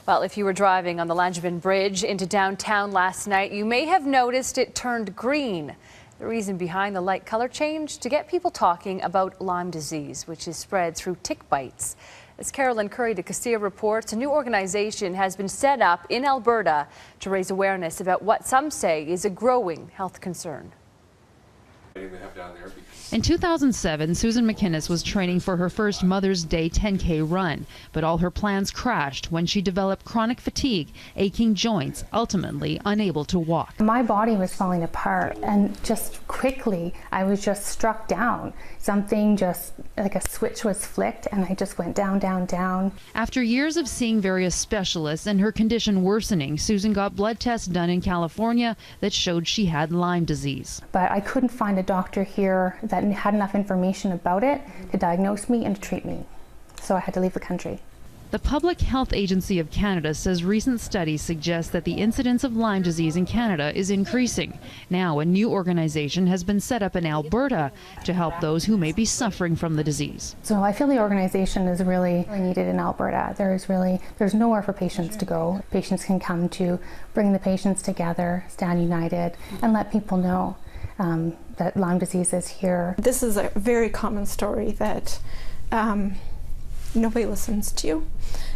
Well, if you were driving on the Langevin Bridge into downtown last night, you may have noticed it turned green. The reason behind the light color change? To get people talking about Lyme disease, which is spread through tick bites. As Carolyn Curry de Castillo reports, a new organization has been set up in Alberta to raise awareness about what some say is a growing health concern. In 2007, Susan McInnes was training for her first Mother's Day 10K run, but all her plans crashed when she developed chronic fatigue, aching joints, ultimately unable to walk. My body was falling apart, and just quickly I was just struck down. Something just like a switch was flicked, and I just went down, down, down. After years of seeing various specialists and her condition worsening, Susan got blood tests done in California that showed she had Lyme disease. But I couldn't find a doctor here that had enough information about it to diagnose me and to treat me. So I had to leave the country. The Public Health Agency of Canada says recent studies suggest that the incidence of Lyme disease in Canada is increasing. Now a new organization has been set up in Alberta to help those who may be suffering from the disease. So I feel the organization is really needed in Alberta. There's nowhere for patients to go. Patients can come to bring the patients together, stand united, and let people know that Lyme disease is here. This is a very common story that nobody listens to you,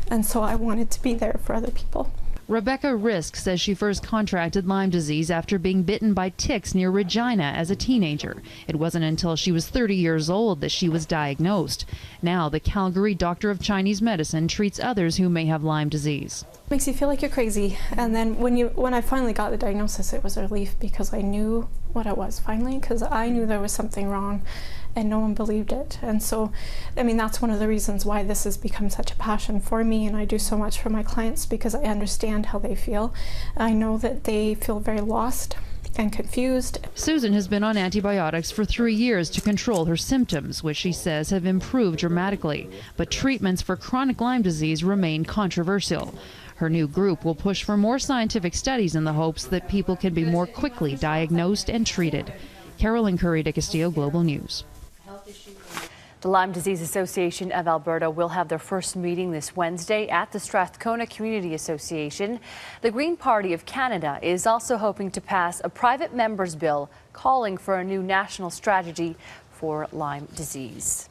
and so I wanted to be there for other people. Rebecca Risk says she first contracted Lyme disease after being bitten by ticks near Regina as a teenager. It wasn't until she was 30 years old that she was diagnosed. Now the Calgary Doctor of Chinese Medicine treats others who may have Lyme disease. Makes you feel like you're crazy, and then when I finally got the diagnosis, it was a relief because I knew what it was finally, because I knew there was something wrong and no one believed it. And so, I mean, that's one of the reasons why this has become such a passion for me, and I do so much for my clients because I understand how they feel. I know that they feel very lost and confused. Susan has been on antibiotics for 3 years to control her symptoms, which she says have improved dramatically. But treatments for chronic Lyme disease remain controversial. Her new group will push for more scientific studies in the hopes that people can be more quickly diagnosed and treated. Carolyn Curry de Castillo, Global News. The Lyme Disease Association of Alberta will have their first meeting this Wednesday at the Strathcona Community Association. The Green Party of Canada is also hoping to pass a private members bill calling for a new national strategy for Lyme disease.